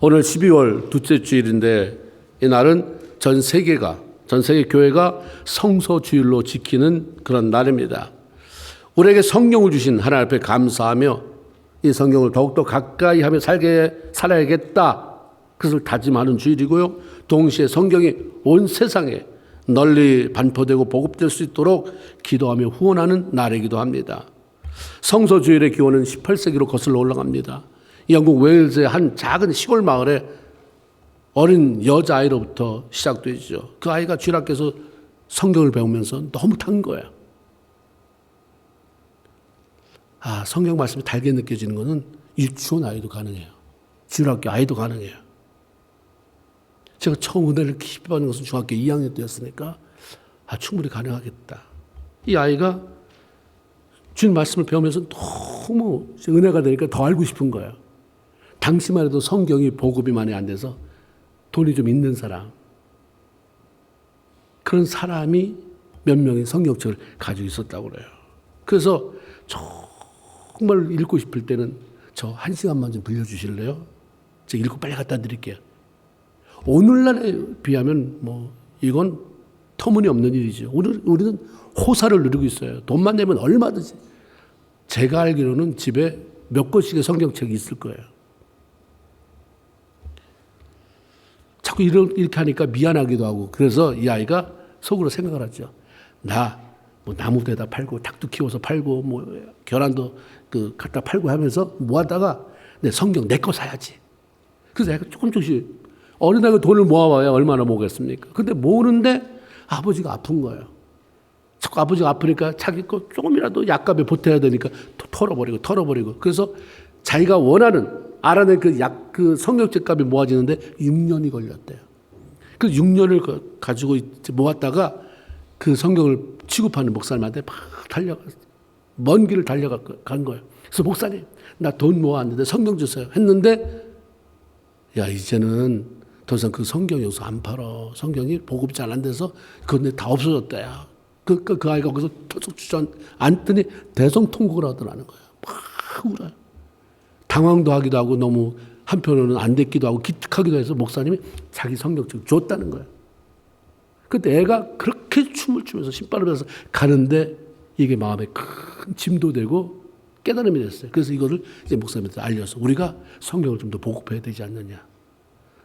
오늘 12월 둘째 주일인데 이날은 전 세계 교회가 성서 주일로 지키는 그런 날입니다. 우리에게 성경을 주신 하나님 앞에 감사하며 이 성경을 더욱더 가까이 하며 살아야겠다. 그것을 다짐하는 주일이고요. 동시에 성경이 온 세상에 널리 반포되고 보급될 수 있도록 기도하며 후원하는 날이기도 합니다. 성서 주일의 기원은 18세기로 거슬러 올라갑니다. 영국 웨일즈의 한 작은 시골 마을에 어린 여자아이로부터 시작되죠. 그 아이가 주일 앞에서 성경을 배우면서 너무 탄 거야. 성경 말씀이 달게 느껴지는 것은 유치원 아이도 가능해요. 주일 학교 아이도 가능해요. 제가 처음 은혜를 깊이 받는 것은 중학교 2학년 때였으니까 충분히 가능하겠다. 이 아이가 주님 말씀을 배우면서 너무 은혜가 되니까 더 알고 싶은 거예요. 당시만 해도 성경이 보급이 많이 안 돼서 돈이 좀 있는 사람, 그런 사람이 몇 명의 성경책을 가지고 있었다고 그래요. 그래서 정말 읽고 싶을 때는 저 1시간만 좀 빌려주실래요? 제가 읽고 빨리 갖다 드릴게요. 오늘날에 비하면 이건 터무니없는 일이죠. 우리는 호사를 누리고 있어요. 돈만 내면 얼마든지. 제가 알기로는 집에 몇 권씩의 성경책이 있을 거예요. 자꾸 이렇게 하니까 미안하기도 하고, 그래서 이 아이가 속으로 생각을 하죠. 나 나무대다 팔고 닭도 키워서 팔고 계란도 갖다 팔고 하면서 모았다가 내 성경 내 거 사야지. 그래서 애가 조금씩 어린아이가 돈을 모아봐야 얼마나 모으겠습니까? 근데 모으는데 아버지가 아픈 거예요. 자꾸 아버지가 아프니까 자기 거 조금이라도 약값에 보태야 되니까 털어버리고. 그래서 자기가 원하는 알아낸 그 성경책 값이 모아지는데 6년이 걸렸대요. 그 6년을 가지고 모았다가 그 성경을 취급하는 목사님한테 막 먼 길을 달려간 거예요. 그래서 목사님, 나 돈 모았는데 성경 주세요. 했는데, 이제는 더 이상 그 성경 여기서 안 팔어. 성경이 보급이 잘 안 돼서 그건 다 없어졌다. 야. 그 아이가 거기서 터득 주저앉더니 대성통곡을 하더라는 거예요. 막 울어요. 당황도 하기도 하고 너무 한편으로는 안 됐기도 하고 기특하기도 해서 목사님이 자기 성경책 줬다는 거예요. 그때 애가 그렇게 춤을 추면서 신발을 벗어서 가는데 이게 마음에 큰 짐도 되고 깨달음이 됐어요. 그래서 이거를 이제 목사님한테 알려서 우리가 성경을 좀 더 보급해야 되지 않느냐.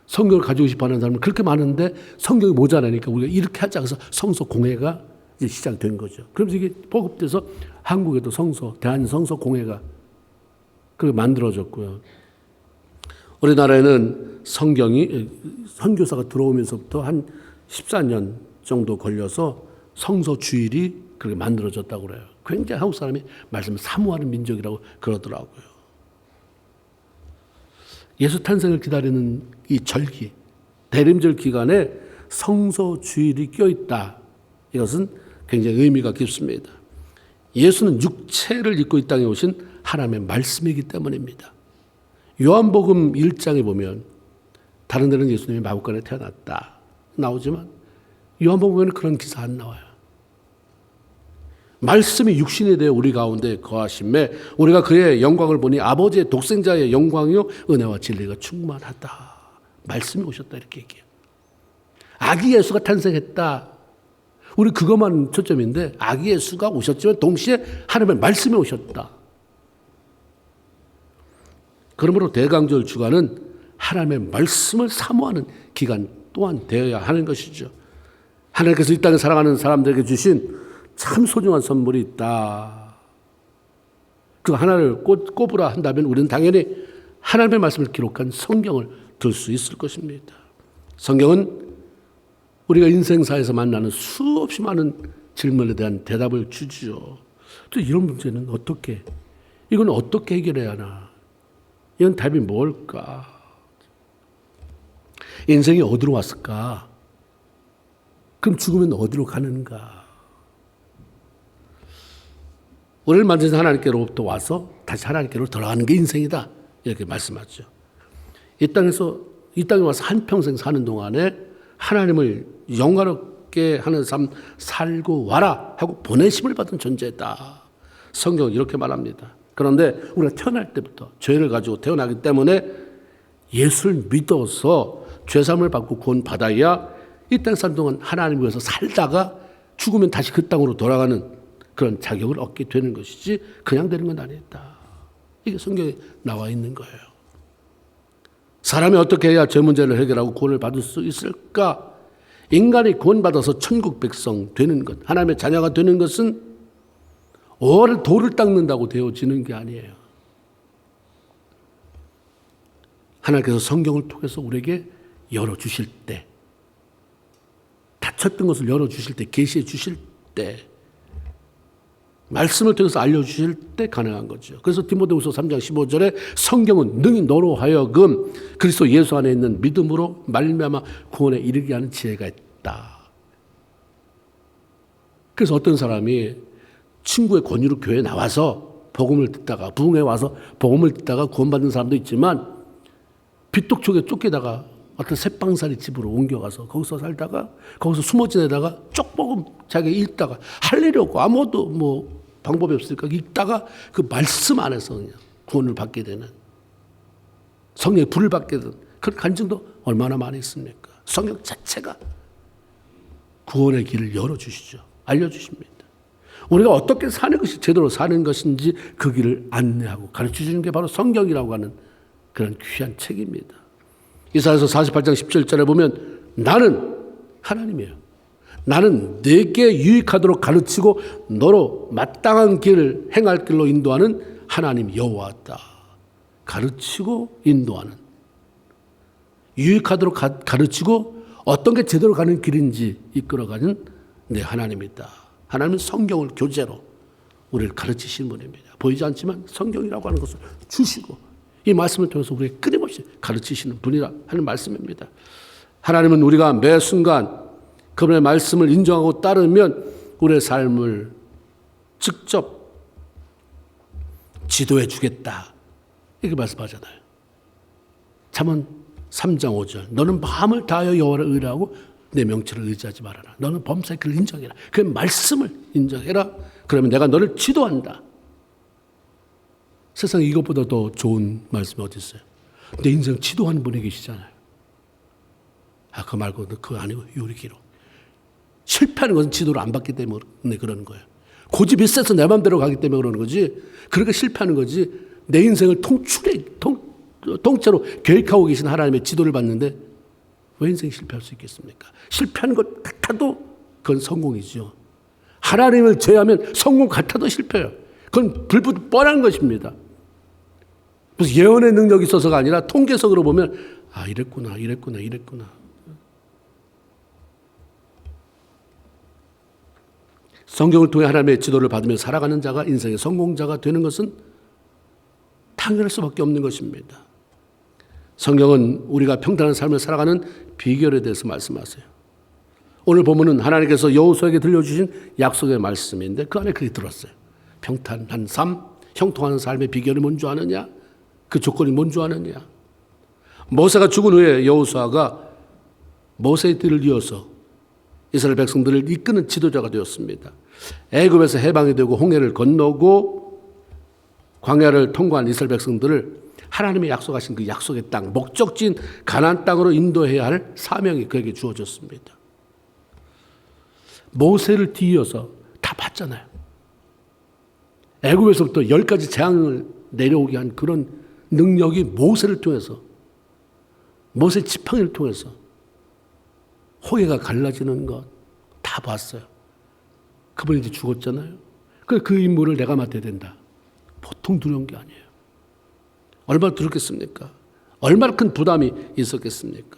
성경을 가지고 싶어 하는 사람은 그렇게 많은데 성경이 모자라니까 우리가 이렇게 하자. 그래서 성서 공회가 이제 시작된 거죠. 그러면서 이게 보급돼서 한국에도 대한성서 공회가 그렇게 만들어졌고요. 우리나라에는 성경이 선교사가 들어오면서부터 한 14년 정도 걸려서 성서 주일이 그렇게 만들어졌다고 그래요. 굉장히 한국 사람이 말씀을 사모하는 민족이라고 그러더라고요. 예수 탄생을 기다리는 이 절기, 대림절 기간에 성서 주일이 껴있다. 이것은 굉장히 의미가 깊습니다. 예수는 육체를 입고 이 땅에 오신 하나님의 말씀이기 때문입니다. 요한복음 1장에 보면 다른 데는 예수님이 마구간에 태어났다 나오지만 요한복음에는 그런 기사 안 나와요. 말씀이 육신이 되어 우리 가운데 거하심에 우리가 그의 영광을 보니 아버지의 독생자의 영광이요 은혜와 진리가 충만하다. 말씀이 오셨다 이렇게 얘기해요. 아기 예수가 탄생했다. 우리 그것만 초점인데 아기 예수가 오셨지만 동시에 하나님의 말씀이 오셨다. 그러므로 대강절 주간은 하나님의 말씀을 사모하는 기간 또한 되어야 하는 것이죠. 하나님께서 이 땅에 살아가는 사람들에게 주신 참 소중한 선물이 있다. 그 하나를 꼽으라 한다면 우리는 당연히 하나님의 말씀을 기록한 성경을 들 수 있을 것입니다. 성경은 우리가 인생사에서 만나는 수없이 많은 질문에 대한 대답을 주죠. 또 이런 문제는 이건 어떻게 해결해야 하나? 이건 답이 뭘까? 인생이 어디로 왔을까? 그럼 죽으면 어디로 가는가? 우리를 만드신 하나님께로부터 와서 다시 하나님께로 돌아가는 게 인생이다. 이렇게 말씀하죠. 이 땅에 와서 한평생 사는 동안에 하나님을 영광롭게 하는 삶 살고 와라 하고 보내심을 받은 존재다. 성경은 이렇게 말합니다. 그런데 우리가 태어날 때부터 죄를 가지고 태어나기 때문에 예수를 믿어서 죄사함을 받고 구원받아야 이 땅 사는 동안 하나님을 위해서 살다가 죽으면 다시 그 땅으로 돌아가는 그런 자격을 얻게 되는 것이지 그냥 되는 건 아니다. 이게 성경에 나와 있는 거예요. 사람이 어떻게 해야 죄 문제를 해결하고 구원을 받을 수 있을까? 인간이 구원받아서 천국 백성 되는 것, 하나님의 자녀가 되는 것은 오래 돌을 닦는다고 되어지는 게 아니에요. 하나님께서 성경을 통해서 우리에게 열어주실 때, 닫혔던 것을 열어주실 때, 계시해 주실 때, 말씀을 통해서 알려주실 때 가능한 거죠. 그래서 디모데후서 3장 15절에 성경은 능히 너로 하여금 그리스도 예수 안에 있는 믿음으로 말미암아 구원에 이르게 하는 지혜가 있다. 그래서 어떤 사람이 친구의 권유로 교회에 나와서 복음을 듣다가 부흥에 와서 복음을 듣다가 구원받는 사람도 있지만 빚독촉에 쫓기다가 어떤 새빵살이 집으로 옮겨가서 거기서 살다가 거기서 숨어 지내다가 쪽복음 자기가 읽다가 할 일이 없고 아무것도 뭐 방법이 없으니까 읽다가 그 말씀 안에서 그냥 구원을 받게 되는, 성령의 불을 받게 되는 그런 간증도 얼마나 많이 있습니까? 성경 자체가 구원의 길을 열어주시죠. 알려주십니다. 우리가 어떻게 사는 것이 제대로 사는 것인지 그 길을 안내하고 가르쳐주는 게 바로 성경이라고 하는 그런 귀한 책입니다. 이사야서 48장 17절에 보면 나는 하나님이에요. 나는 내게 유익하도록 가르치고 너로 마땅한 길을 행할 길로 인도하는 하나님 여호와다. 가르치고 인도하는, 유익하도록 가르치고 어떤 게 제대로 가는 길인지 이끌어가는 내 하나님이다. 하나님은 성경을 교재로 우리를 가르치시는 분입니다. 보이지 않지만 성경이라고 하는 것을 주시고 이 말씀을 통해서 우리에게 끊임없이 가르치시는 분이라 하는 말씀입니다. 하나님은 우리가 매 순간 그분의 말씀을 인정하고 따르면 우리의 삶을 직접 지도해 주겠다. 이렇게 말씀하잖아요. 잠언 3장 5절. 너는 마음을 다하여 여호와를 의뢰하고 내 명철을 의지하지 말아라. 너는 범사의 길을 인정해라. 그 말씀을 인정해라. 그러면 내가 너를 지도한다. 세상에 이것보다 더 좋은 말씀이 어디 있어요? 내 인생 지도하는 분이 계시잖아요. 아, 그거 말고 그거 아니고 요리기로. 실패하는 것은 지도를 안 받기 때문에 그러는 거예요. 고집이 세서 내 마음대로 가기 때문에 그러는 거지. 그렇게 실패하는 거지. 내 인생을 통째로 계획하고 계신 하나님의 지도를 받는데 왜 인생이 실패할 수 있겠습니까? 실패하는 것 같아도 그건 성공이죠. 하나님을 제외하면 성공 같아도 실패해요. 그건 불붙 뻔한 것입니다. 무슨 예언의 능력이 있어서가 아니라 통계적으로 보면 아, 이랬구나. 성경을 통해 하나님의 지도를 받으며 살아가는 자가 인생의 성공자가 되는 것은 당연할 수밖에 없는 것입니다. 성경은 우리가 평탄한 삶을 살아가는 비결에 대해서 말씀하세요. 오늘 본문은 하나님께서 여호수아에게 들려주신 약속의 말씀인데 그 안에 그게 들었어요. 평탄한 삶, 형통하는 삶의 비결이 뭔지 아느냐? 그 조건이 뭔지 아느냐? 모세가 죽은 후에 여호수아가 모세의 뒤를 이어서 이스라엘 백성들을 이끄는 지도자가 되었습니다. 애굽에서 해방이 되고 홍해를 건너고 광야를 통과한 이스라엘 백성들을 하나님이 약속하신 그 약속의 땅, 목적지인 가나안 땅으로 인도해야 할 사명이 그에게 주어졌습니다. 모세를 뒤이어서 다 봤잖아요. 애굽에서부터 10가지 재앙을 내려오게 한 그런 능력이 모세를 통해서, 모세 지팡이를 통해서 홍해가 갈라지는 것 다 봤어요. 그분이 이제 죽었잖아요. 그 임무를 내가 맡아야 된다. 보통 두려운 게 아니에요. 얼마나 두렵겠습니까? 얼마나 큰 부담이 있었겠습니까?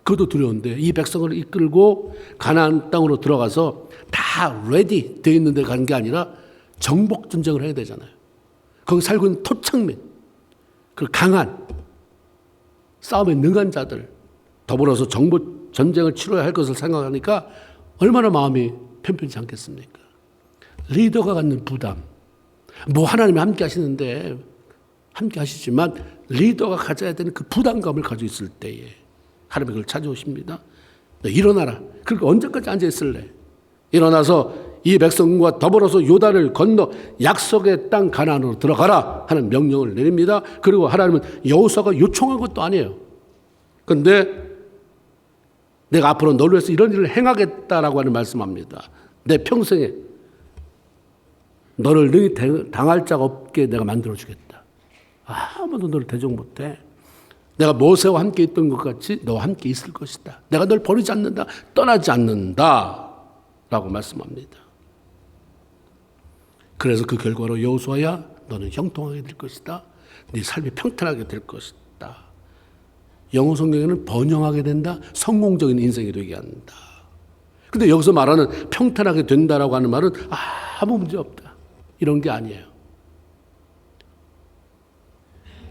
그것도 두려운데 이 백성을 이끌고 가나안 땅으로 들어가서 다 레디 되어 있는 데 간 게 아니라 정복 전쟁을 해야 되잖아요. 거기 살고 있는 토착민, 그 강한 싸움에 능한 자들 더불어서 정복 전쟁을 치러야 할 것을 생각하니까 얼마나 마음이 편편치 않겠습니까? 리더가 갖는 부담, 뭐 하나님이 함께 하시는데 함께 하시지만 리더가 가져야 되는 그 부담감을 가지고 있을 때에 하나님이 그걸 찾아오십니다. 너 일어나라. 그러니까 언제까지 앉아 있을래? 일어나서 이 백성과 더불어서 요단을 건너 약속의 땅 가나안으로 들어가라 하는 명령을 내립니다. 그리고 하나님은 여호수아가 요청한 것도 아니에요. 그런데 내가 앞으로 너를 위해서 이런 일을 행하겠다라고 하는 말씀합니다. 내 평생에 너를 능히 당할 자가 없게 내가 만들어주겠다. 아무도 너를 대적 못해. 내가 모세와 함께 있던 것 같이 너와 함께 있을 것이다. 내가 널 버리지 않는다. 떠나지 않는다. 라고 말씀합니다. 그래서 그 결과로 여호수아야 너는 형통하게 될 것이다. 네 삶이 평탄하게 될 것이다. 영어 성경에는 번영하게 된다. 성공적인 인생이 되게 한다. 근데 여기서 말하는 평탄하게 된다라고 하는 말은 아무 문제 없다. 이런 게 아니에요.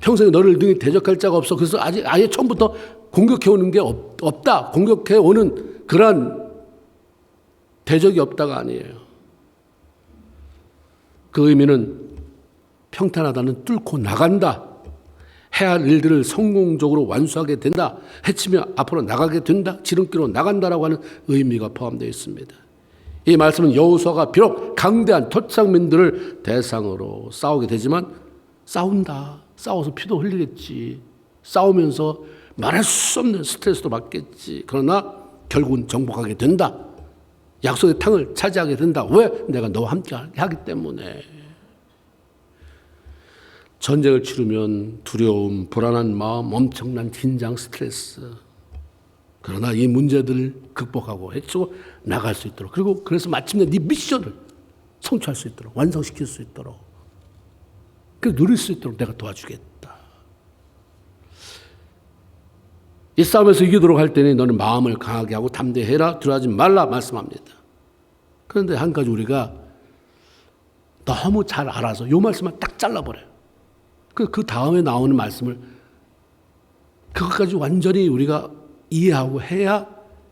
평생에 너를 능히 대적할 자가 없어. 그래서 아예 처음부터 공격해오는 게 없다. 공격해오는 그러한 대적이 없다가 아니에요. 그 의미는 평탄하다는 뚫고 나간다. 해야 할 일들을 성공적으로 완수하게 된다. 해치며 앞으로 나가게 된다. 지름길로 나간다라고 하는 의미가 포함되어 있습니다. 이 말씀은 여호수아가 비록 강대한 토착민들을 대상으로 싸우게 되지만 싸운다. 싸워서 피도 흘리겠지. 싸우면서 말할 수 없는 스트레스도 받겠지. 그러나 결국은 정복하게 된다. 약속의 땅을 차지하게 된다. 왜? 내가 너와 함께 하기 때문에. 전쟁을 치르면 두려움, 불안한 마음, 엄청난 긴장, 스트레스. 그러나 이 문제들을 극복하고 헤치고 나갈 수 있도록, 그리고 그래서 마침내 네 미션을 성취할 수 있도록, 완성시킬 수 있도록, 그 누릴 수 있도록 내가 도와주겠다. 이 싸움에서 이기도록 할 때는 너는 마음을 강하게 하고 담대해라, 두려워하지 말라 말씀합니다. 그런데 한 가지 우리가 너무 잘 알아서 이 말씀을 딱 잘라버려요. 그 다음에 나오는 말씀을 그것까지 완전히 우리가 이해하고 해야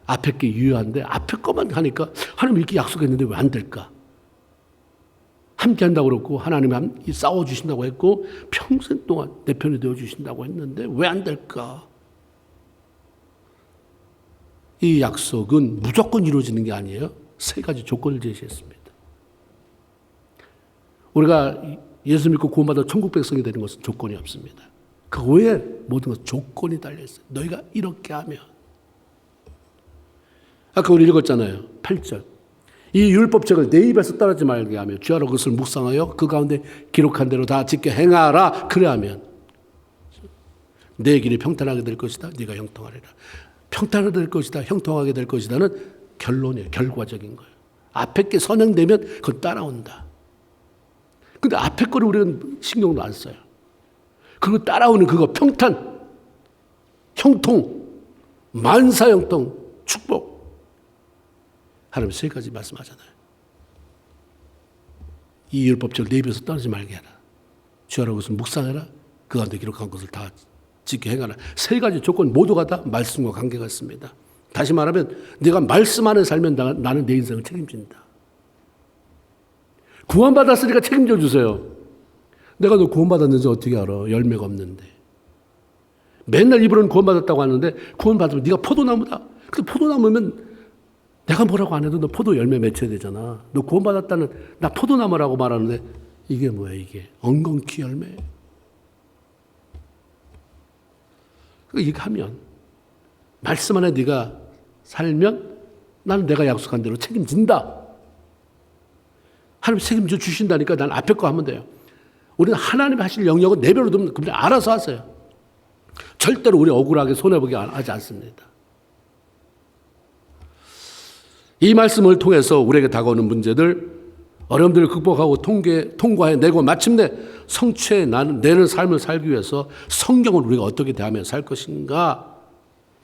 앞에 게 유효한데 앞에 것만 하니까 하나님 이렇게 약속했는데 왜 안 될까? 함께 한다고 그랬고 하나님이 싸워주신다고 했고 평생 동안 내 편이 되어주신다고 했는데 왜 안 될까? 이 약속은 무조건 이루어지는 게 아니에요. 세 가지 조건을 제시했습니다. 우리가 예수 믿고 구원받아 천국 백성이 되는 것은 조건이 없습니다. 그 외에 모든 것은 조건이 달려있어요. 너희가 이렇게 하면. 아까 우리 읽었잖아요. 8절. 이 율법책을 내 입에서 떠나지 말게 하며 주야로 그것을 묵상하여 그 가운데 기록한 대로 다 지켜 행하라. 그래야면 내 길이 평탄하게 될 것이다. 네가 형통하리라. 평탄하게 될 것이다. 형통하게 될 것이다는 결론이에요. 결과적인 거예요. 앞에 게 선행되면 그건 따라온다. 근데 앞에 거를 우리는 신경도 안 써요. 그거 따라오는 그거 평탄, 형통, 만사형통, 축복. 하나님 세 가지 말씀하잖아요. 이 율법책을 내 입에서 떠나지 말게 하라. 주야로 그것을 묵상해라. 그 가운데 기록한 것을 다 지켜 행하라. 세 가지 조건 모두가 다 말씀과 관계가 있습니다. 다시 말하면 네가 말씀 안에 살면 나는 내 인생을 책임진다. 구원받았으니까 책임져 주세요. 내가 너 구원받았는지 어떻게 알아? 열매가 없는데. 맨날 입으로는 구원받았다고 하는데 구원받으면 네가 포도나무다. 근데 포도나무면 내가 뭐라고 안 해도 너 포도 열매 맺혀야 되잖아. 너 구원받았다는 나 포도나무라고 말하는데 이게 뭐야 이게. 엉겅퀴 열매. 이렇게 하면 말씀 안에 네가 살면 나는 내가 약속한 대로 책임진다. 하나님 책임져 주신다니까 난 앞에 거 하면 돼요. 우리는 하나님이 하실 영역은 내 배로 두면 그냥 알아서 하세요. 절대로 우리 억울하게 손해보게 하지 않습니다. 이 말씀을 통해서 우리에게 다가오는 문제들, 어려움들을 극복하고 통과해내고 마침내 성취해내는 삶을 살기 위해서 성경을 우리가 어떻게 대하며 살 것인가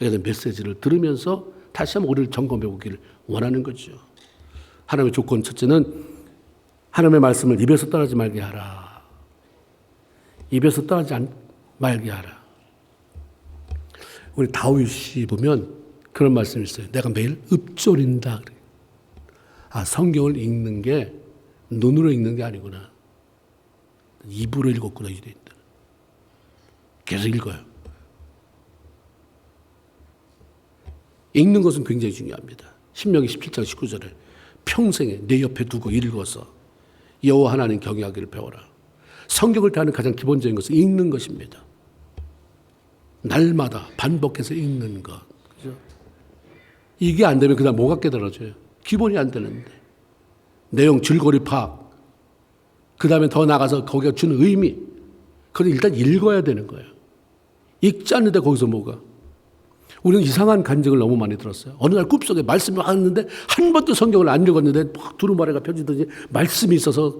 에 대한 메시지를 들으면서 다시 한번 우리를 점검해보기를 원하는 거죠. 하나님의 조건 첫째는 하나님의 말씀을 입에서 떠나지 말게 하라. 입에서 떠나지 말게 하라. 우리 다윗이 보면 그런 말씀이 있어요. 내가 매일 읊조린다. 성경을 읽는 게 눈으로 읽는 게 아니구나. 입으로 읽었구나. 유대인들은. 계속 읽어요. 읽는 것은 굉장히 중요합니다. 신명기 17장 19절에 평생에 내 옆에 두고 읽어서 여호와 하나님 경외하기를 배워라. 성경을 대하는 가장 기본적인 것은 읽는 것입니다. 날마다 반복해서 읽는 것. 그죠? 이게 안 되면 그다음 뭐가 깨달아져요? 기본이 안 되는데. 내용 줄거리 파악. 그 다음에 더 나가서 거기가 주는 의미. 그걸 일단 읽어야 되는 거예요. 읽지 않는데 거기서 뭐가? 우리는 이상한 간증을 너무 많이 들었어요. 어느 날 꿈속에 말씀이 왔는데 한 번도 성경을 안 읽었는데 막 두루마리가 펴지더니 말씀이 있어서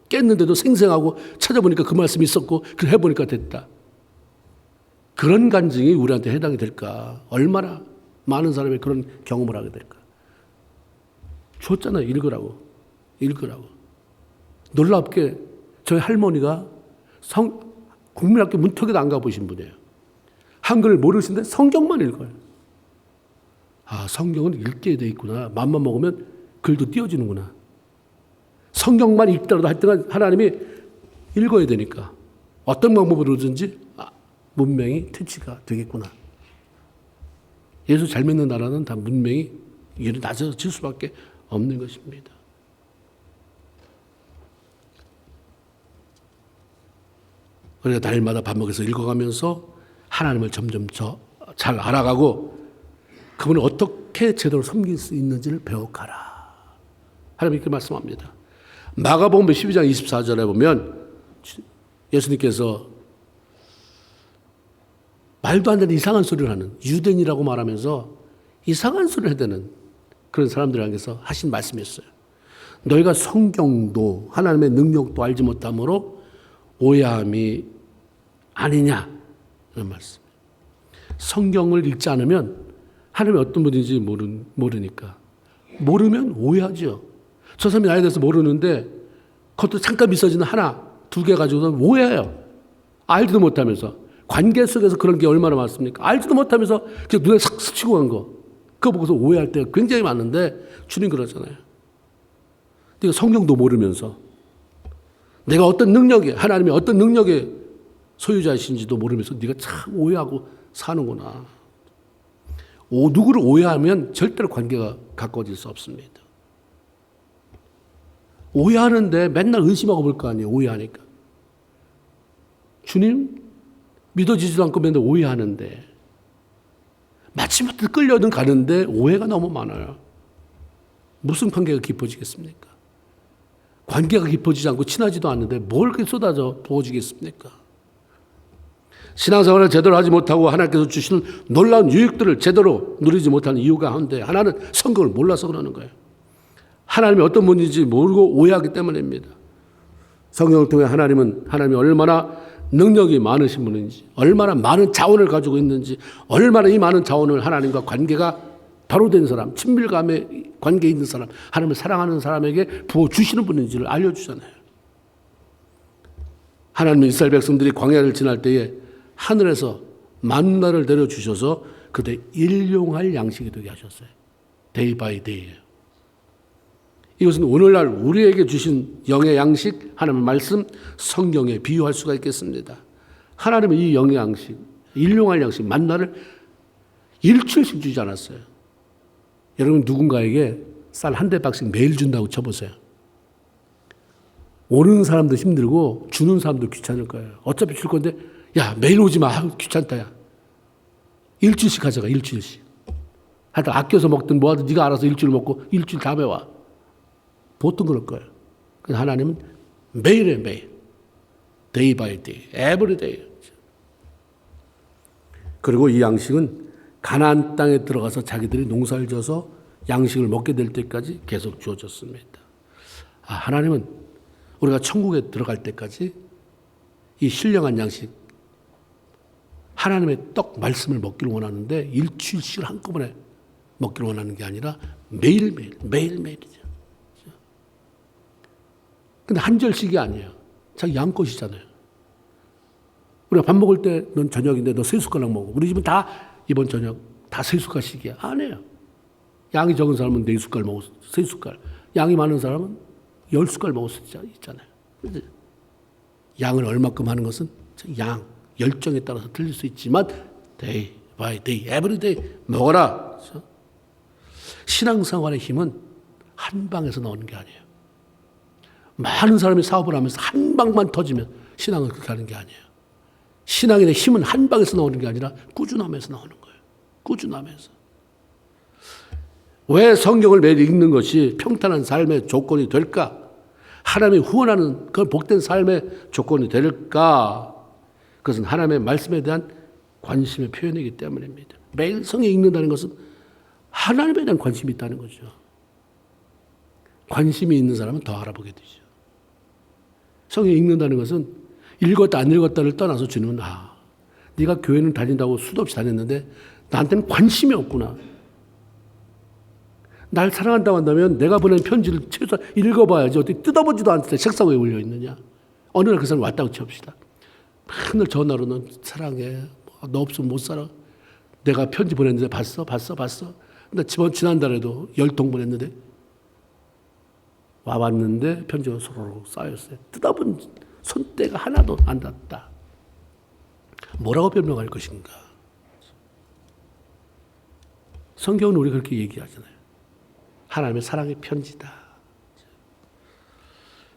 깼는데도 생생하고 찾아보니까 그 말씀이 있었고 그걸 해보니까 됐다. 그런 간증이 우리한테 해당이 될까? 얼마나 많은 사람이 그런 경험을 하게 될까? 줬잖아요. 읽으라고. 놀랍게 저희 할머니가 국민학교 문턱에도 안 가보신 분이에요. 한글을 모르시는데 성경만 읽어요. 아, 성경은 읽게 돼 있구나. 맘만 먹으면 글도 띄어지는구나. 성경만 읽더라도 하여튼 하나님이 읽어야 되니까 어떤 방법으로든지 문명이 퇴치가 되겠구나. 예수 잘 믿는 나라는 다 문명이 낮아질 수밖에 없는 것입니다. 우리가 날마다 밥 먹여서 읽어가면서 하나님을 점점 잘 알아가고 그분을 어떻게 제대로 섬길 수 있는지를 배워가라. 하나님 이렇게 말씀합니다. 마가복음 12장 24절에 보면 예수님께서 말도 안 되는 이상한 소리를 하는 유대인이라고 말하면서 이상한 소리를 해대는 그런 사람들을 향해서 하신 말씀이었어요. 너희가 성경도 하나님의 능력도 알지 못함으로 오해함이 아니냐 이런 말씀. 성경을 읽지 않으면 하나님이 어떤 분인지 모르니까 모르면 오해하죠. 저 사람이 나에 대해서 모르는데 그것도 잠깐 있어지는 하나 두 개 가지고서 오해해요. 알지도 못하면서 관계 속에서 그런 게 얼마나 많습니까? 알지도 못하면서 그냥 눈에 싹 스치고 간 거 그거 보고서 오해할 때가 굉장히 많은데 주님 그러잖아요. 네가 성경도 모르면서 내가 어떤 능력에 하나님이 어떤 능력의 소유자이신지도 모르면서 네가 참 오해하고 사는구나. 누구를 오해하면 절대로 관계가 가까워질 수 없습니다. 오해하는데 맨날 의심하고 볼 거 아니에요. 오해하니까. 주님 믿어지지도 않고 맨날 오해하는데 마침부터 끌려든 가는데 오해가 너무 많아요. 무슨 관계가 깊어지겠습니까? 관계가 깊어지지 않고 친하지도 않는데 뭘 그렇게 쏟아져 부어지겠습니까? 신앙생활을 제대로 하지 못하고 하나님께서 주시는 놀라운 유익들을 제대로 누리지 못하는 이유가 한데 하나는 성경을 몰라서 그러는 거예요. 하나님이 어떤 분인지 모르고 오해하기 때문입니다. 성경을 통해 하나님이 얼마나 능력이 많으신 분인지 얼마나 많은 자원을 가지고 있는지 얼마나 이 많은 자원을 하나님과 관계가 바로 된 사람 친밀감의 관계에 있는 사람 하나님을 사랑하는 사람에게 부어주시는 분인지를 알려주잖아요. 하나님은 이스라엘 백성들이 광야를 지날 때에 하늘에서 만나를 내려주셔서 그때 일용할 양식이 되게 하셨어요. 데이 바이 데이예요. 이것은 오늘날 우리에게 주신 영의 양식, 하나님의 말씀, 성경에 비유할 수가 있겠습니다. 하나님은 이 영의 양식, 일용할 양식, 만나를 일주일씩 주지 않았어요. 여러분 누군가에게 쌀 한 대박씩 매일 준다고 쳐보세요. 오는 사람도 힘들고 주는 사람도 귀찮을 거예요. 어차피 줄 건데 야 매일 오지 마. 귀찮다 야. 일주일씩 가져가. 일주일씩. 하여튼 아껴서 먹든 뭐하든 네가 알아서 일주일 먹고 일주일 다음에 와. 보통 그럴 거예요. 하나님은 매일에 매일. Day by day. Every day. 그리고 이 양식은 가나안 땅에 들어가서 자기들이 농사를 져서 양식을 먹게 될 때까지 계속 주어졌습니다. 하나님은 우리가 천국에 들어갈 때까지 이 신령한 양식 하나님의 떡 말씀을 먹기를 원하는데 일주일씩 한꺼번에 먹기를 원하는 게 아니라 매일매일이죠. 근데 한 절씩이 아니에요. 자기 양껏이잖아요. 우리가 밥 먹을 때 넌 저녁인데 너 3숟가락 먹어. 우리 집은 다 이번 저녁 다 3숟가락씩이야. 안 해요. 양이 적은 사람은 4숟갈 먹었어. 3숟갈. 양이 많은 사람은 10숟갈 먹을 수 있잖아요. 양을 얼마큼 하는 것은 양, 열정에 따라서 틀릴 수 있지만 day by day, every day 먹어라. 신앙생활의 힘은 한 방에서 나오는 게 아니에요. 많은 사람이 사업을 하면서 한 방만 터지면 신앙은 그렇게 하는 게 아니에요. 신앙인의 힘은 한 방에서 나오는 게 아니라 꾸준함에서 나오는 거예요. 꾸준함에서. 왜 성경을 매일 읽는 것이 평탄한 삶의 조건이 될까? 하나님이 후원하는 그 복된 삶의 조건이 될까? 그것은 하나님의 말씀에 대한 관심의 표현이기 때문입니다. 매일 성경 읽는다는 것은 하나님에 대한 관심이 있다는 거죠. 관심이 있는 사람은 더 알아보게 되죠. 성경 읽는다는 것은 읽었다 안 읽었다를 떠나서 주님은 네가 교회는 다닌다고 수도 없이 다녔는데 나한테는 관심이 없구나. 날 사랑한다고 한다면 내가 보낸 편지를 최소한 읽어봐야지. 어떻게 뜯어보지도 않을 때 책상 위에 올려 있느냐. 어느 날 그 사람 왔다고 칩시다. 맨날 전화로는 사랑해. 너 없으면 못 살아. 내가 편지 보냈는데 봤어? 근데 지난달에도 10통 보냈는데 와봤는데 편지가 소로록 쌓였어요. 뜯어본 손때가 하나도 안 닿았다. 뭐라고 변명할 것인가? 성경은 우리 그렇게 얘기하잖아요. 하나님의 사랑의 편지다.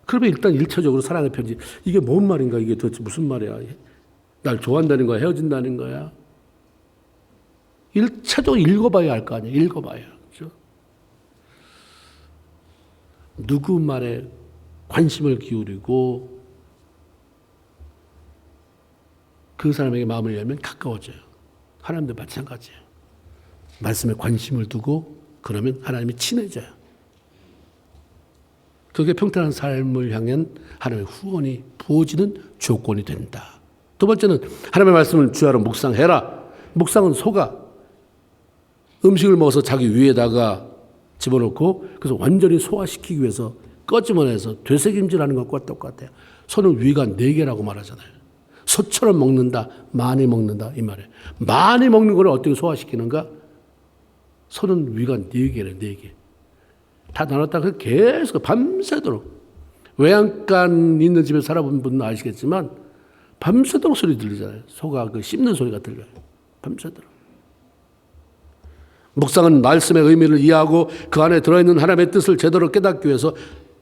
그러면 일단 1차적으로 사랑의 편지. 이게 뭔 말인가? 이게 도대체 무슨 말이야? 날 좋아한다는 거야? 헤어진다는 거야? 1차적으로 읽어봐야 할 거 아니에요? 읽어봐야. 그렇죠? 누구 말에 관심을 기울이고 그 사람에게 마음을 열면 가까워져요. 하나님도 마찬가지예요. 말씀에 관심을 두고 그러면 하나님이 친해져요. 그게 평탄한 삶을 향한 하나님의 후원이 부어지는 조건이 된다. 두 번째는 하나님의 말씀을 주야로 묵상해라. 묵상은 소가 음식을 먹어서 자기 위에다가 집어넣고 그래서 완전히 소화시키기 위해서 꺼집어내서 되새김질하는 것과 똑같아요. 소는 위가 4개라고 말하잖아요. 소처럼 먹는다, 많이 먹는다 이 말이에요. 많이 먹는 걸 어떻게 소화시키는가? 소는 위가 4개래, 4개. 다 나눴다가 계속 밤새도록. 외양간 있는 집에 살아본 분은 아시겠지만 밤새도록 소리 들리잖아요. 소가 그 씹는 소리가 들려요. 밤새도록. 묵상은 말씀의 의미를 이해하고 그 안에 들어있는 하나님의 뜻을 제대로 깨닫기 위해서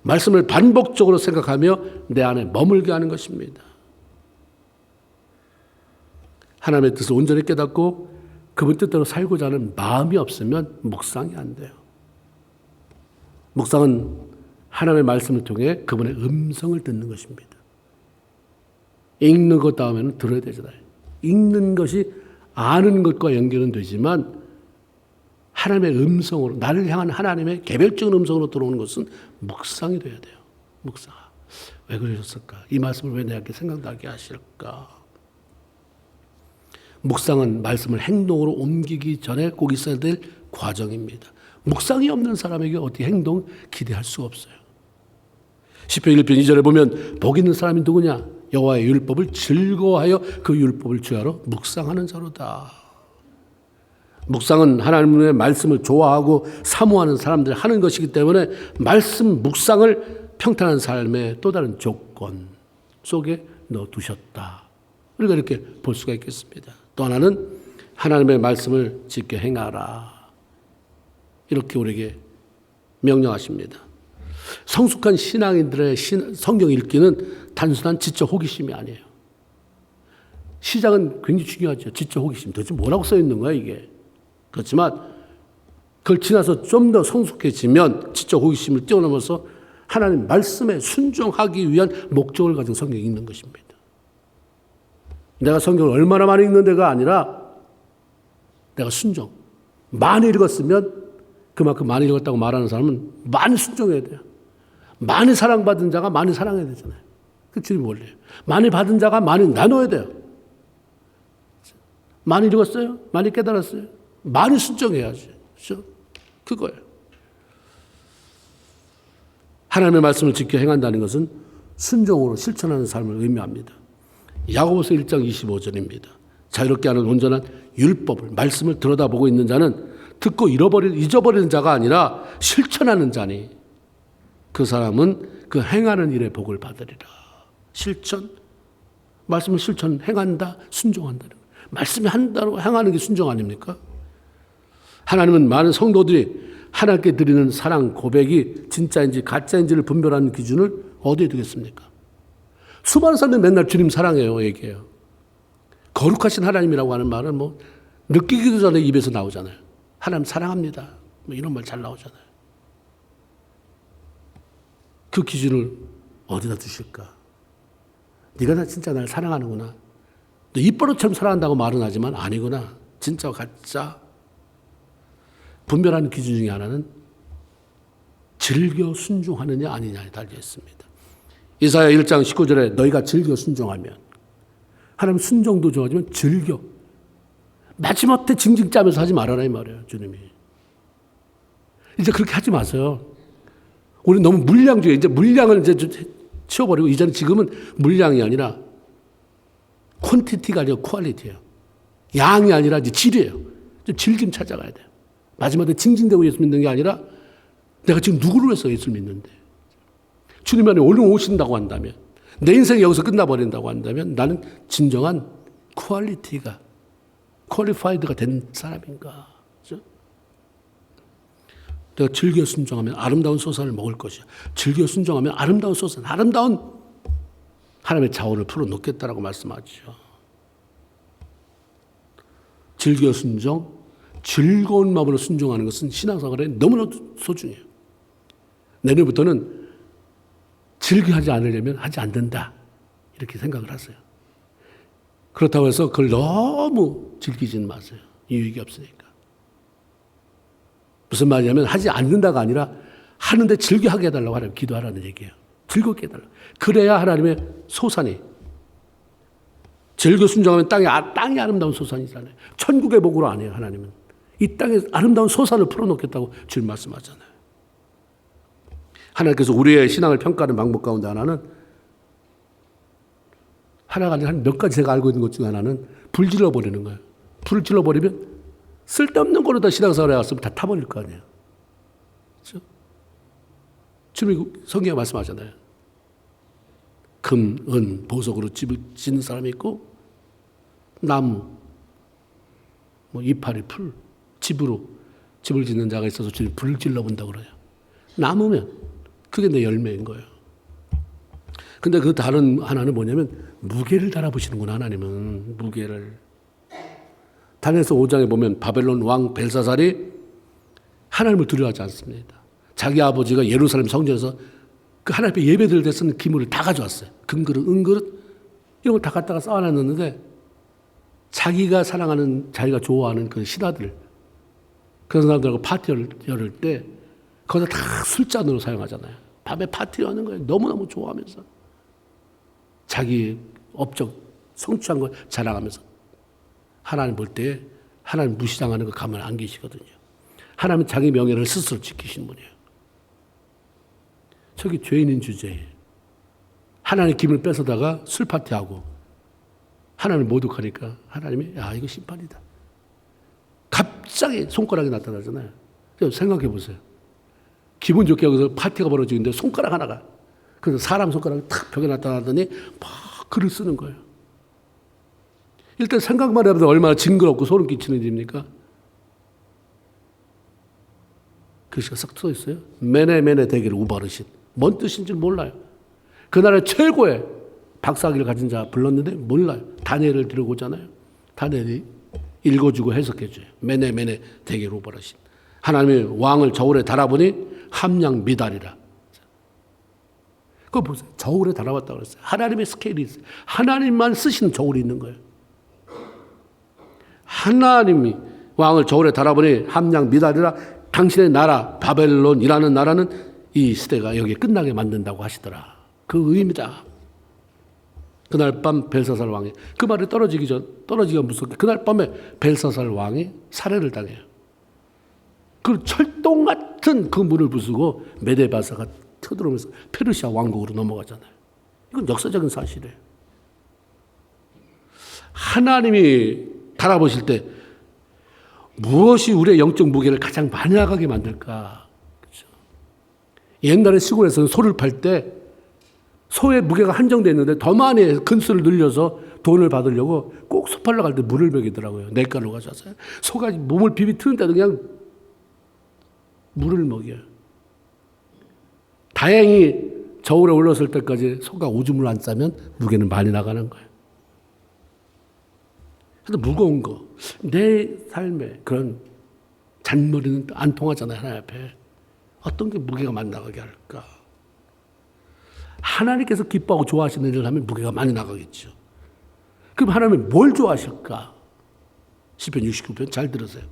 말씀을 반복적으로 생각하며 내 안에 머물게 하는 것입니다. 하나님의 뜻을 온전히 깨닫고 그분 뜻대로 살고자 하는 마음이 없으면 묵상이 안 돼요. 묵상은 하나님의 말씀을 통해 그분의 음성을 듣는 것입니다. 읽는 것 다음에는 들어야 되잖아요. 읽는 것이 아는 것과 연결은 되지만 하나님의 음성으로 나를 향한 하나님의 개별적인 음성으로 들어오는 것은 묵상이 돼야 돼요. 묵상. 왜 그러셨을까? 이 말씀을 왜 내게 생각나게 하실까? 묵상은 말씀을 행동으로 옮기기 전에 꼭 있어야 될 과정입니다. 묵상이 없는 사람에게 어떻게 행동 기대할 수가 없어요. 시편 1편 2절에 보면 복 있는 사람이 누구냐? 여호와의 율법을 즐거워하여 그 율법을 주야로 묵상하는 자로다. 묵상은 하나님의 말씀을 좋아하고 사모하는 사람들이 하는 것이기 때문에 말씀 묵상을 평탄한 삶의 또 다른 조건 속에 넣어두셨다. 우리가 이렇게 볼 수가 있겠습니다. 또 하나는 하나님의 말씀을 지켜 행하라. 이렇게 우리에게 명령하십니다. 성숙한 신앙인들의 성경 읽기는 단순한 지적 호기심이 아니에요. 시작은 굉장히 중요하죠. 지적 호기심. 도대체 뭐라고 써 있는 거야 이게. 그렇지만 그걸 지나서 좀 더 성숙해지면 지적 호기심을 뛰어넘어서 하나님 말씀에 순종하기 위한 목적을 가진 성경을 읽는 것입니다. 내가 성경을 얼마나 많이 읽는데가 아니라 내가 순종. 많이 읽었으면 그만큼 많이 읽었다고 말하는 사람은 많이 순종해야 돼요. 많이 사랑받은 자가 많이 사랑해야 되잖아요. 그 주님 원리예요. 많이 받은 자가 많이 나눠야 돼요. 많이 읽었어요? 많이 깨달았어요? 많이 순종해야지. 그렇죠? 그거예요. 하나님의 말씀을 지켜 행한다는 것은 순종으로 실천하는 삶을 의미합니다. 야고보서 1장 25절입니다. 자유롭게 하는 온전한 율법을 말씀을 들여다보고 있는 자는 듣고 잊어버리는 자가 아니라 실천하는 자니 그 사람은 그 행하는 일의 복을 받으리라. 실천, 말씀을 실천, 행한다, 순종한다는 말씀이 한다고 행하는 게 순종 아닙니까? 하나님은 많은 성도들이 하나님께 드리는 사랑 고백이 진짜인지 가짜인지를 분별하는 기준을 어디에 두겠습니까? 수많은 사람들이 맨날 주님 사랑해요 얘기해요. 거룩하신 하나님이라고 하는 말은 뭐 느끼기도 전에 입에서 나오잖아요. 하나님 사랑합니다. 뭐 이런 말 잘 나오잖아요. 그 기준을 어디다 두실까? 네가 나 진짜 날 사랑하는구나. 너 입버릇처럼 사랑한다고 말은 하지만 아니구나. 진짜와 가짜. 분별하는 기준 중에 하나는 즐겨 순종하느냐 아니냐에 달려 있습니다. 이사야 1장 19절에 너희가 즐겨 순종하면, 하나님 순종도 좋아하지만 즐겨. 마지못해 징징 짜면서 하지 말아라 이 말이에요. 주님이. 이제 그렇게 하지 마세요. 우리 너무 물량주의, 이제 물량을 이제 치워버리고, 이제는 지금은 물량이 아니라 퀀티티가 아니라 퀄리티예요. 양이 아니라 이제 질이에요. 좀 질 좀 찾아가야 돼요. 마지막에 징징대고 예수 믿는 게 아니라 내가 지금 누구를 위해서 예수를 믿는데, 주님 안에 오늘 오신다고 한다면, 내 인생이 여기서 끝나버린다고 한다면 나는 진정한 퀄리티가, 퀄리파이드가 된 사람인가. 그렇죠? 내가 즐겨 순종하면 아름다운 소산을 먹을 것이야. 즐겨 순종하면 아름다운 소산, 아름다운 하나님의 자원을 풀어놓겠다라고 말씀하죠. 즐겨 순종, 즐거운 마음으로 순종하는 것은 신앙생활에 너무나도 소중해요. 내년부터는 즐겨하지 않으려면 하지 않는다, 이렇게 생각을 하세요. 그렇다고 해서 그걸 너무 즐기지는 마세요. 유익이 없으니까. 무슨 말이냐면 하지 않는다가 아니라 하는데 즐겨하게 해달라고 하나님 기도하라는 얘기예요. 즐겁게 해달라고. 그래야 하나님의 소산이, 즐겨 순종하면 땅이 아름다운 소산이잖아요. 천국의 복으로 안 해요. 하나님은 이 땅에 아름다운 소산을 풀어놓겠다고 주님 말씀하잖아요. 하나님께서 우리의 신앙을 평가하는 방법 가운데 하나는, 하나가 아니라 한 몇 가지 제가 알고 있는 것 중에 하나는 불 질러버리는 거예요. 불을 질러버리면 쓸데없는 거로 다 신앙생활에 왔으면 다 타버릴 거 아니에요. 그렇죠? 주님이 성경에 말씀하잖아요. 금, 은, 보석으로 집을 짓는 사람이 있고, 나무, 뭐 이파리, 풀, 집으로 집을 짓는 자가 있어서 주님 불을 질러본다고 그래요. 나무면 그게 내 열매인 거예요. 근데 그 다른 하나는 뭐냐면 무게를 달아보시는구나. 하나님은 무게를. 다니엘서 5장에 보면 바벨론 왕 벨사살이 하나님을 두려워하지 않습니다. 자기 아버지가 예루살렘 성전에서 그 하나님 앞에 예배드릴 때 쓰는 기물을 다 가져왔어요. 금그릇, 은그릇 이런 걸 다 갖다가 쌓아놨는데, 자기가 사랑하는, 자기가 좋아하는 그 신하들, 그런 사람들하고 파티를 열을 때 거기다 다 술잔으로 사용하잖아요. 밤에 파티 하는 거예요. 너무너무 좋아하면서. 자기 업적 성취한 걸 자랑하면서. 하나님 볼 때 하나님 무시당하는 거 가만 안 계시거든요. 하나님은 자기 명예를 스스로 지키시는 분이에요. 저기 죄인인 주제에 하나님의 기분을 뺏어다가 술 파티하고 하나님을 모독하니까 하나님이 야, 이거 심판이다. 갑자기 손가락이 나타나잖아요. 생각해 보세요. 기분 좋게 여기서 파티가 벌어지는데 손가락 하나가, 그래서 사람 손가락이 탁 벽에 나타나더니 막 글을 쓰는 거예요. 일단 생각만 해도 얼마나 징그럽고 소름 끼치는 일입니까? 글씨가 싹 써 있어요. 메네 대기를 우바르신. 뭔 뜻인지 몰라요. 그 나라의 최고의 박사학위를 가진 자 불렀는데 몰라요. 다니엘을 데리고 오잖아요. 다니엘이 읽어주고 해석해줘요. 메네 대기를 우바르신. 하나님의 왕을 저울에 달아보니 함량 미달이라. 그거 보세요. 저울에 달아봤다고 그랬어요. 하나님의 스케일이 있어요. 하나님만 쓰시는 저울이 있는 거예요. 하나님이 왕을 저울에 달아보니 함량 미달이라. 당신의 나라 바벨론이라는 나라는 이 시대가 여기 끝나게 만든다고 하시더라. 그 의미다. 그날 밤 벨사살 왕이, 그 말이 떨어지기가 무섭게 그날 밤에 벨사살 왕이 살해를 당해요. 그 철동 같은 그 문을 부수고 메데바사가 쳐들어오면서 페르시아 왕국으로 넘어가잖아요. 이건 역사적인 사실이에요. 하나님이 달아보실 때 무엇이 우리의 영적 무게를 가장 많이 나가게 만들까? 그렇죠? 옛날에 시골에서는 소를 팔 때 소의 무게가 한정되어 있는데 더 많이 근수를 늘려서 돈을 받으려고 꼭 소 팔러 갈 때 물을 먹이더라고요. 냇가로 가셔서 소가 몸을 비비트는데도 그냥 물을 먹여요. 다행히 저울에 올랐을 때까지 소가 오줌을 안 싸면 무게는 많이 나가는 거예요. 그래서 무거운 거, 내 삶에 그런 잔머리는 안 통하잖아요. 하나님 앞에. 어떤 게 무게가 많이 나가게 할까? 하나님께서 기뻐하고 좋아하시는 일을 하면 무게가 많이 나가겠죠. 그럼 하나님은 뭘 좋아하실까? 시편 69편 잘 들으세요.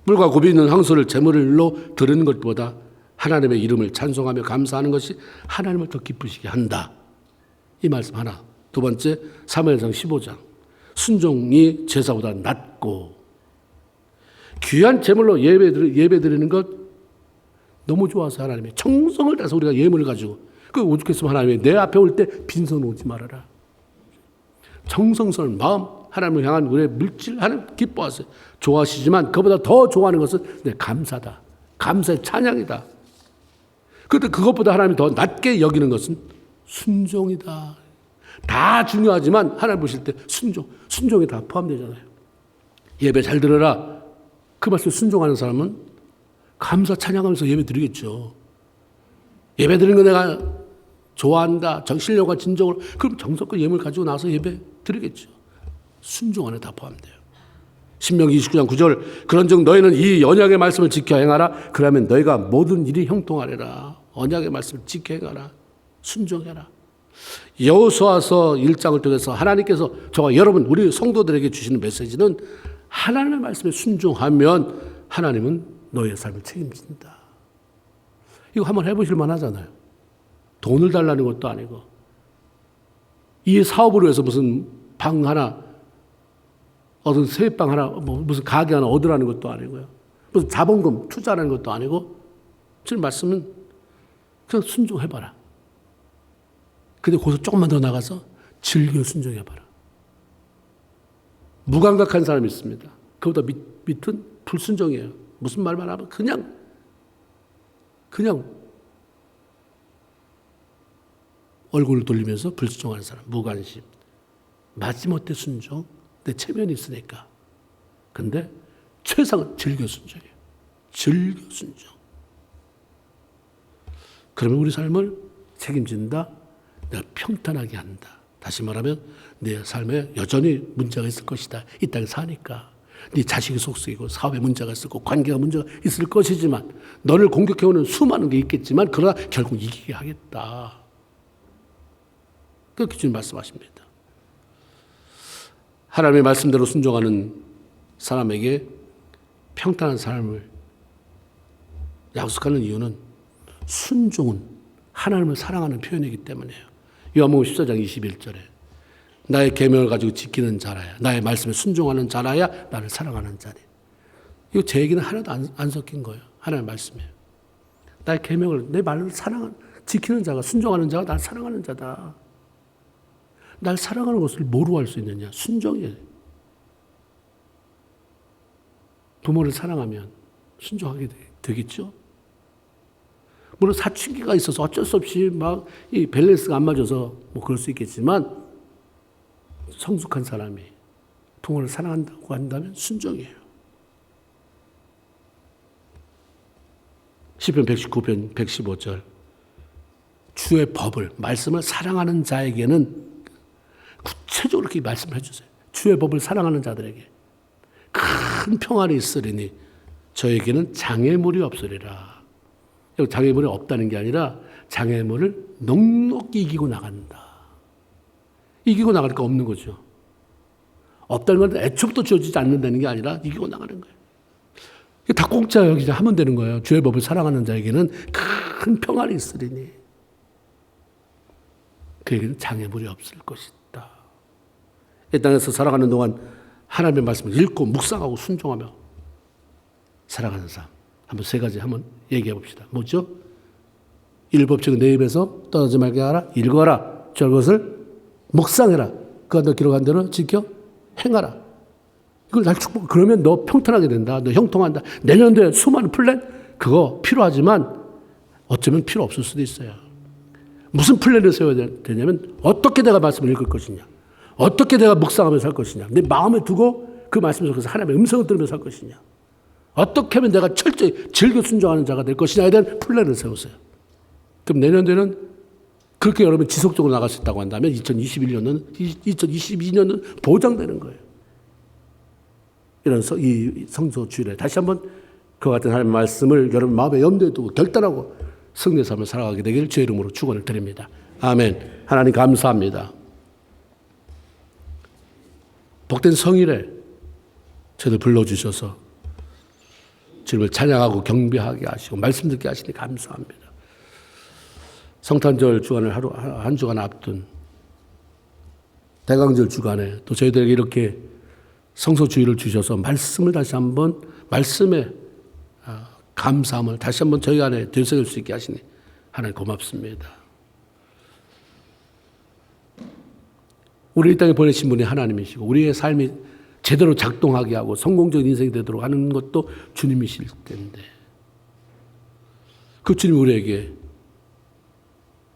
물과 곱이 있는 항소를 제물로 드리는 것보다 하나님의 이름을 찬송하며 감사하는 것이 하나님을 더 기쁘시게 한다. 이 말씀 하나. 두 번째, 사무엘상 15장. 순종이 제사보다 낫고 귀한 제물로 예배 드리는 것 너무 좋아서 하나님의 정성을 다해서 우리가 예물을 가지고 그 오죽했으면 하나님이 내 앞에 올 때 빈손 오지 말아라. 정성스러운 마음, 하나님을 향한 우리의 물질 하나님 기뻐하세요. 좋아하시지만 그보다 더 좋아하는 것은 내 감사다. 감사의 찬양이다. 그런데 그것보다 하나님이 더 낮게 여기는 것은 순종이다. 다 중요하지만 하나님 보실 때 순종이 다 포함되잖아요. 예배 잘 들어라. 그 말씀 순종하는 사람은 감사 찬양하면서 예배 드리겠죠. 예배 드리는 거 내가 좋아한다. 정신력과 진정으로. 그럼 정성껏 예물 가지고 나서 예배 드리겠죠. 순종 안에 다 포함돼요. 신명기 29장 9절. 그런즉 너희는 이 언약의 말씀을 지켜 행하라. 그러면 너희가 모든 일이 형통하리라. 언약의 말씀을 지켜 행하라. 순종해라. 여호수아서 1장을 통해서 하나님께서 저와 여러분 우리 성도들에게 주시는 메시지는 하나님의 말씀에 순종하면 하나님은 너희의 삶을 책임진다. 이거 한번 해보실 만하잖아요. 돈을 달라는 것도 아니고 이 사업을 위해서 무슨 방 하나 어떤 새방 하나 무슨 가게 하나 얻으라는 것도 아니고요. 무슨 자본금 투자하는 것도 아니고 지금 말씀은 그냥 순종해봐라. 근데 거기서 조금만 더 나가서 즐겨 순종해봐라. 무감각한 사람이 있습니다. 그보다 밑은 불순종이에요. 무슨 말만 하면 그냥 얼굴을 돌리면서 불순종하는 사람. 무관심. 마지못해 순종. 내 체면이 있으니까. 근데 최상은 즐겨 순종이에요. 즐겨 순종. 그러면 우리 삶을 책임진다. 내가 평탄하게 한다. 다시 말하면 내 삶에 여전히 문제가 있을 것이다. 이 땅에 사니까. 네 자식이 속썩이고 사업에 문제가 있을 거고 관계가 문제가 있을 것이지만 너를 공격해오는 수많은 게 있겠지만 그러나 결국 이기게 하겠다. 그렇게 주님 말씀하십니다. 하나님의 말씀대로 순종하는 사람에게 평탄한 삶을 약속하는 이유는 순종은 하나님을 사랑하는 표현이기 때문이에요. 요한복음 14장 21절에 나의 계명을 가지고 지키는 자라야 나의 말씀에 순종하는 자라야 나를 사랑하는 자니. 이거 제 얘기는 하나도 안 섞인 거예요. 하나님의 말씀이에요. 나의 계명을 내 말을 지키는 자가 순종하는 자가 나를 사랑하는 자다. 날 사랑하는 것을 뭐로 할 수 있느냐? 순종이에요. 부모를 사랑하면 순종하게 되겠죠? 물론 사춘기가 있어서 어쩔 수 없이 막 이 밸런스가 안 맞아서 뭐 그럴 수 있겠지만 성숙한 사람이 부모를 사랑한다고 한다면 순종이에요. 시편 119편 115절 주의 법을 말씀을 사랑하는 자에게는 구체적으로 이렇게 말씀을 해주세요. 주의 법을 사랑하는 자들에게 큰 평안이 있으리니 저에게는 장애물이 없으리라. 장애물이 없다는 게 아니라 장애물을 넉넉히 이기고 나간다. 이기고 나가니까 없는 거죠. 없다는 건 애초부터 주어지지 않는다는 게 아니라 이기고 나가는 거예요. 다 공짜 여기 하면 되는 거예요. 주의 법을 사랑하는 자에게는 큰 평안이 있으리니 그에게는 장애물이 없을 것이다. 이 땅에서 살아가는 동안 하나님의 말씀을 읽고 묵상하고 순종하며 살아가는 삶. 한번 세 가지 한번 얘기해 봅시다. 뭐죠? 율법책은 내 입에서 떠나지 말게 하라. 읽어라. 저것을 묵상해라. 그가 너 기록한 대로 지켜 행하라. 이걸 날 축복. 그러면 너 평탄하게 된다. 너 형통한다. 내년도에 수많은 플랜 그거 필요하지만 어쩌면 필요 없을 수도 있어요. 무슨 플랜을 세워야 되냐면 어떻게 내가 말씀을 읽을 것이냐. 어떻게 내가 묵상하면서 살 것이냐. 내 마음에 두고 그 말씀 속에서 하나님의 음성을 들으면서 살 것이냐. 어떻게 하면 내가 철저히 즐겨 순종하는 자가 될 것이냐에 대한 플랜을 세우세요. 그럼 내년에는 그렇게 여러분 지속적으로 나갈 수 있다고 한다면 2022년은 보장되는 거예요. 이런 이 성소 주일에 다시 한번 그와 같은 하나님의 말씀을 여러분 마음에 염두에 두고 결단하고 승리의 삶을 살아가게 되기를 주의 이름으로 축원을 드립니다. 아멘. 하나님 감사합니다. 복된 성일에 저희들 불러주셔서 주님을 찬양하고 경배하게 하시고 말씀 듣게 하시니 감사합니다. 성탄절 주간을 한 주간 앞둔 대강절 주간에 또 저희들에게 이렇게 성소 주일을 주셔서 말씀을 다시 한번 말씀에 감사함을 다시 한번 저희 안에 되새길 수 있게 하시니 하나님 고맙습니다. 우리 이 땅에 보내신 분이 하나님이시고 우리의 삶이 제대로 작동하게 하고 성공적인 인생이 되도록 하는 것도 주님이실 텐데 그 주님 우리에게